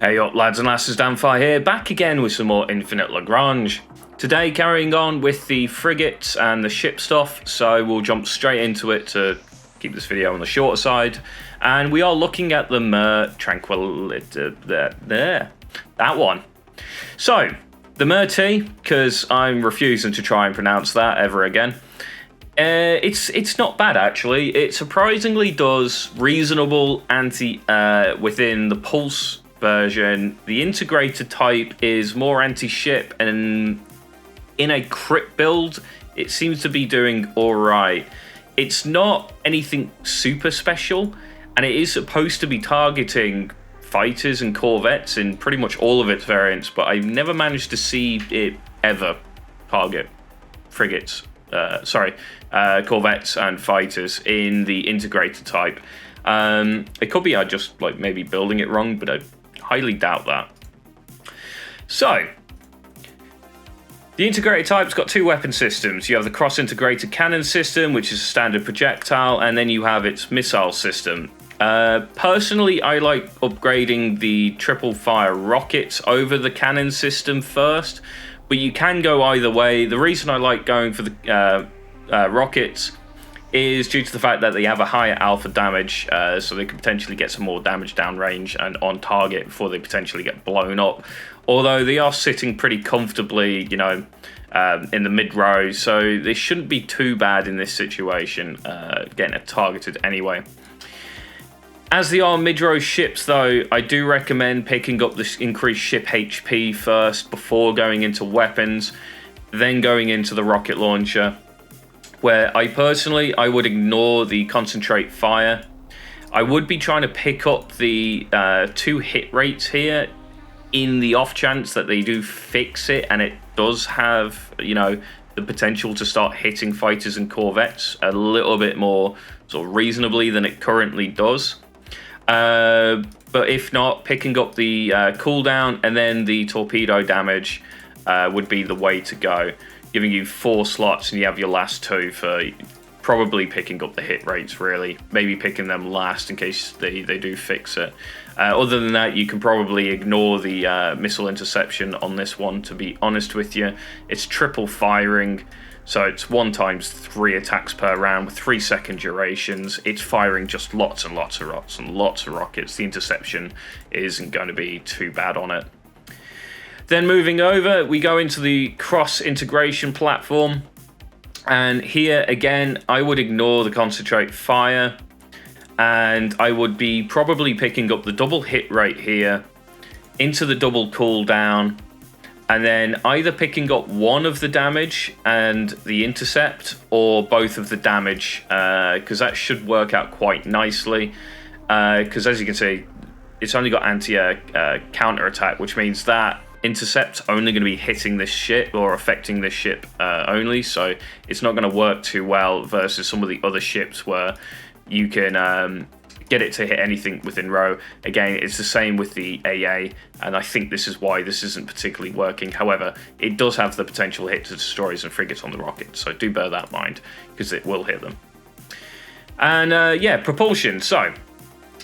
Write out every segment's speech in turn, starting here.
Hey up lads and lasses, Damphyre here, back again with some more Infinite Lagrange. Today carrying on with the frigates and the ship stuff, so we'll jump straight into it to keep this video on the shorter side. And we are looking at the Mare Tranquility, that one. So, the Mare T, because I'm refusing to try and pronounce that ever again. It's not bad actually. It surprisingly does reasonable anti within the pulse version. The integrated type is more anti-ship, and in a crit build it seems to be doing alright. It's not anything super special, and it is supposed to be targeting fighters and corvettes in pretty much all of its variants, but I've never managed to see it ever target frigates, corvettes and fighters in the integrated type. It could be I just like maybe building it wrong, but I highly doubt that. So, the integrated type's got two weapon systems. You have the cross-integrated cannon system, which is a standard projectile, and then you have its missile system. Personally, I like upgrading the triple fire rockets over the cannon system first, but you can go either way. The reason I like going for the rockets is due to the fact that they have a higher alpha damage, so they can potentially get some more damage downrange and on target before they potentially get blown up. Although they are sitting pretty comfortably, you know, in the mid row, so they shouldn't be too bad in this situation, getting it targeted anyway. As they are mid-row ships, though, I do recommend picking up this increased ship HP first before going into weapons, then going into the rocket launcher, where I would ignore the concentrate fire. I would be trying to pick up the 2 hit rates here in the off chance that they do fix it, and it does have, you know, the potential to start hitting fighters and corvettes a little bit more sort of reasonably than it currently does. But if not, picking up the cooldown and then the torpedo damage would be the way to go, giving you 4 slots and you have your last 2 for probably picking up the hit rates, really. Maybe picking them last in case they do fix it. Other than that, you can probably ignore the missile interception on this one, to be honest with you. It's triple firing, so it's 1 times 3 attacks per round with 3-second durations. It's firing just lots and lots of rockets and lots of rockets. The interception isn't going to be too bad on it. Then moving over, we go into the cross-integration platform. And here, again, I would ignore the concentrate fire. And I would be probably picking up the double hit rate here into the double cooldown. And then either picking up 1 of the damage and the intercept, or both of the damage, because that should work out quite nicely. Because as you can see, it's only got anti-air counter-attack, which means that intercept's only going to be hitting this ship or affecting this ship only, so it's not going to work too well versus some of the other ships where you can get it to hit anything within row. Again, it's the same with the AA, and I think this is why this isn't particularly working. However, it does have the potential hit to destroyers and frigates on the rockets, so do bear that in mind, because it will hit them. And yeah, propulsion. So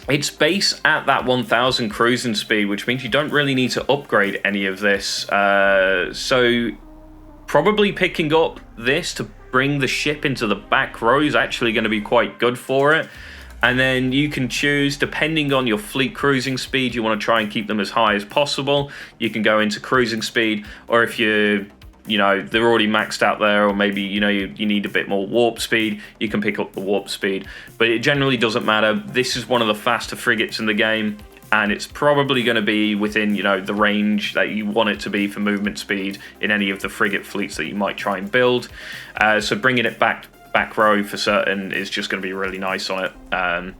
it's base at that 1000 cruising speed, which means you don't really need to upgrade any of this. So probably picking up this to bring the ship into the back row is actually going to be quite good for it. And then you can choose, depending on your fleet cruising speed, you want to try and keep them as high as possible. You can go into cruising speed, or if you know, they're already maxed out there, or maybe, you know, you need a bit more warp speed, you can pick up the warp speed. But it generally doesn't matter. This is one of the faster frigates in the game, and it's probably going to be within, you know, the range that you want it to be for movement speed in any of the frigate fleets that you might try and build. So bringing it back row for certain is just going to be really nice on it.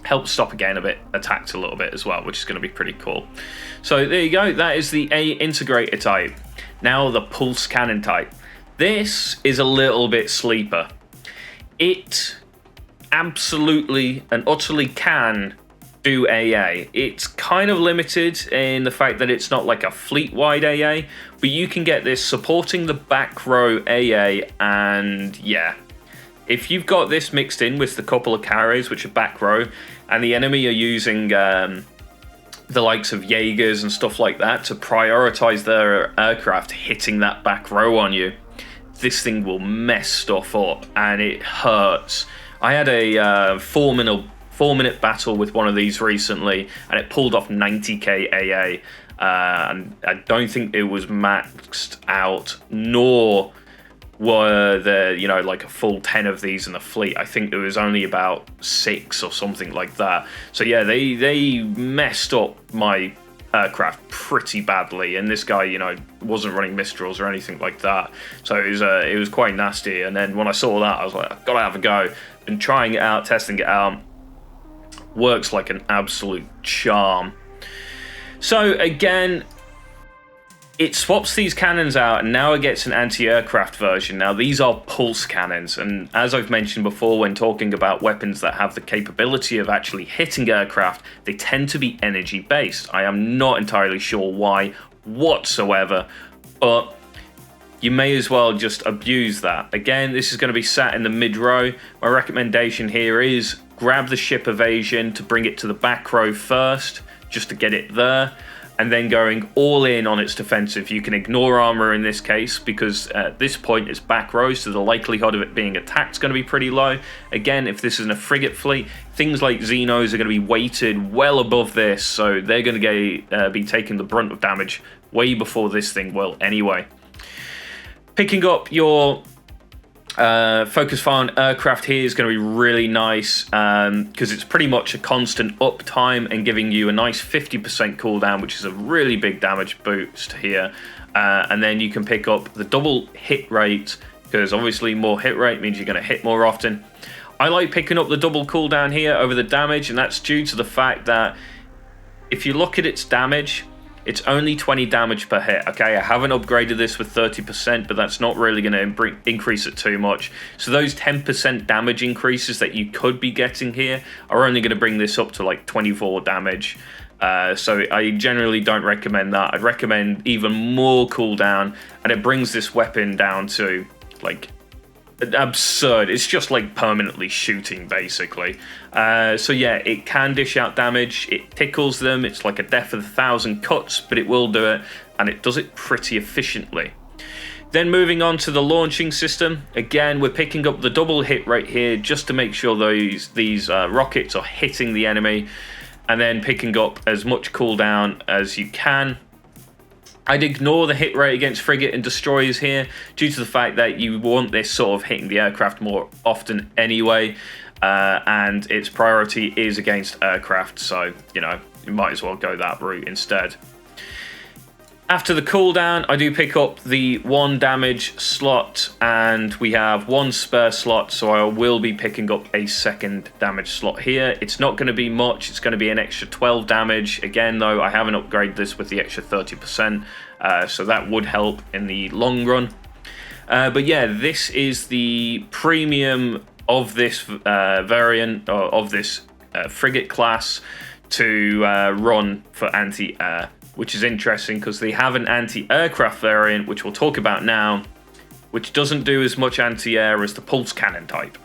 Helps stop again a bit, attacks a little bit as well, which is going to be pretty cool. So there you go, that is the A integrator type. Now the pulse cannon type. This is a little bit sleeper. It absolutely and utterly can do AA. It's kind of limited in the fact that it's not like a fleet-wide AA, but you can get this supporting the back row AA, and yeah, if you've got this mixed in with the couple of carriers which are back row, and the enemy are using the likes of Jaegers and stuff like that to prioritize their aircraft hitting that back row on you, this thing will mess stuff up, and it hurts. I had a 4-minute battle with one of these recently, and it pulled off 90k AA. And I don't think it was maxed out, nor were there, you know, like a full 10 of these in the fleet. I think there was only about 6 or something like that. So yeah, they messed up my aircraft pretty badly, and this guy, you know, wasn't running Mistrals or anything like that. So it was quite nasty. And then when I saw that, I was like, I've got to have a go. Been trying it out, testing it out. Works like an absolute charm. So again, it swaps these cannons out, and now it gets an anti-aircraft version. Now, these are pulse cannons, and as I've mentioned before when talking about weapons that have the capability of actually hitting aircraft, they tend to be energy-based. I am not entirely sure why whatsoever, but you may as well just abuse that. Again, this is going to be sat in the mid-row. My recommendation here is grab the ship evasion to bring it to the back row first, just to get it there, and then going all in on its defensive. You can ignore armor in this case, because at this point it's back row, so the likelihood of it being attacked is going to be pretty low. Again, if this is in a frigate fleet, things like Xenos are going to be weighted well above this, so they're going to be taking the brunt of damage way before this thing will anyway. Picking up your focus fire on aircraft here is going to be really nice, because it's pretty much a constant uptime and giving you a nice 50% cooldown, which is a really big damage boost here. And then you can pick up the double hit rate, because obviously more hit rate means you're going to hit more often. I like picking up the double cooldown here over the damage, and that's due to the fact that if you look at its damage, it's only 20 damage per hit. Okay, I haven't upgraded this with 30%, but that's not really going to increase it too much. So those 10% damage increases that you could be getting here are only going to bring this up to like 24 damage. So I generally don't recommend that. I'd recommend even more cooldown, and it brings this weapon down to like absurd. It's just like permanently shooting, basically. So yeah, it can dish out damage. It tickles them. It's like a death of 1,000 cuts, but it will do it, and it does it pretty efficiently. Then moving on to the launching system. Again, we're picking up the double hit rate here just to make sure these rockets are hitting the enemy, and then picking up as much cooldown as you can. I'd ignore the hit rate against frigate and destroyers here, due to the fact that you want this sort of hitting the aircraft more often anyway, and its priority is against aircraft, so, you know, you might as well go that route instead. After the cooldown, I do pick up the 1 damage slot, and we have 1 spare slot, so I will be picking up a 2nd damage slot here. It's not going to be much. It's going to be an extra 12 damage. Again, though, I haven't upgraded this with the extra 30%, so that would help in the long run. But yeah, this is the premium of this variant, or of this frigate class, to run for anti-air, which is interesting because they have an anti-aircraft variant, which we'll talk about now, which doesn't do as much anti-air as the pulse cannon type.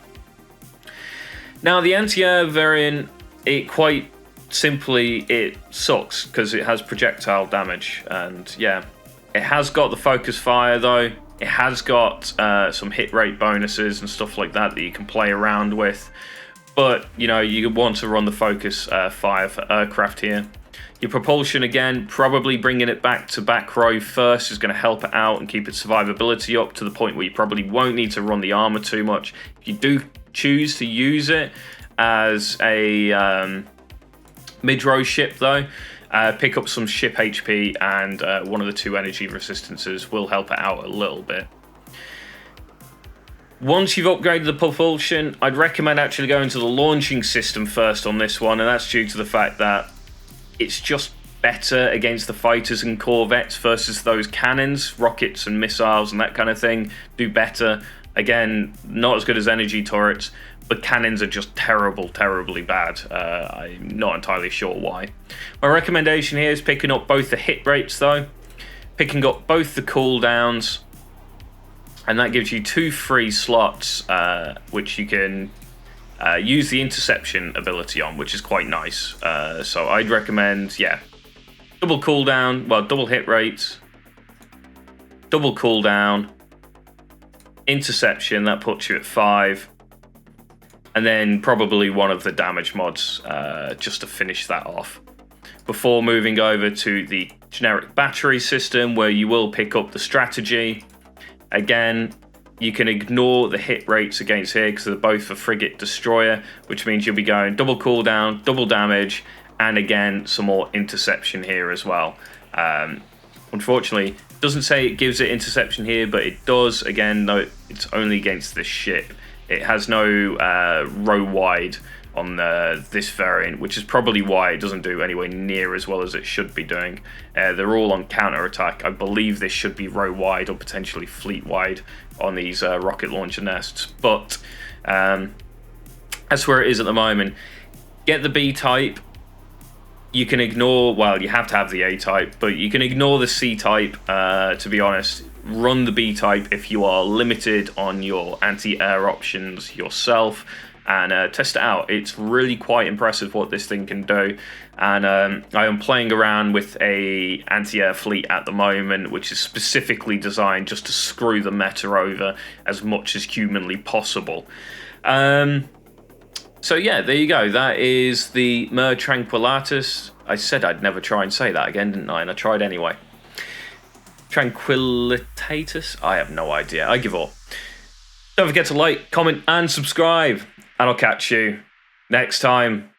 Now, the anti-air variant, it quite simply, it sucks because it has projectile damage, and yeah, it has got the focus fire though. It has got some hit rate bonuses and stuff like that you can play around with, but you know, you want to run the focus fire for aircraft here. Your propulsion, again, probably bringing it back to back row first is going to help it out and keep its survivability up to the point where you probably won't need to run the armor too much. If you do choose to use it as a mid-row ship, though, pick up some ship HP, and one of the 2 energy resistances will help it out a little bit. Once you've upgraded the propulsion, I'd recommend actually going to the launching system first on this one, and that's due to the fact that it's just better against the fighters and corvettes versus those cannons, rockets and missiles and that kind of thing do better. Again, not as good as energy turrets, but cannons are just terribly bad. I'm not entirely sure why. My recommendation here is picking up both the hit rates though, picking up both the cooldowns, and that gives you 2 free slots, which you can use the interception ability on, which is quite nice. So I'd recommend, yeah, double cooldown, well, double hit rates, double cooldown, interception, that puts you at 5, and then probably one of the damage mods just to finish that off. Before moving over to the generic battery system, where you will pick up the strategy. Again, you can ignore the hit rates against here because they're both a frigate destroyer, which means you'll be going double cooldown, double damage, and again, some more interception here as well. Unfortunately, it doesn't say it gives it interception here, but it does. Again, no, it's only against this ship. It has no row wide on this variant, which is probably why it doesn't do anywhere near as well as it should be doing. They're all on counter attack. I believe this should be row wide or potentially fleet wide on these rocket launcher nests, but that's where it is at the moment. Get the B type. You can ignore, well, you have to have the A type, but you can ignore the C type, to be honest. Run the B type if you are limited on your anti-air options yourself, and test it out. It's really quite impressive what this thing can do. And I am playing around with a anti-air fleet at the moment, which is specifically designed just to screw the meta over as much as humanly possible. So yeah, there you go. That is the Mare Tranquillatus. I said I'd never try and say that again, didn't I? And I tried anyway. Tranquillitatus? I have no idea. I give up. Don't forget to like, comment, and subscribe. And I'll catch you next time.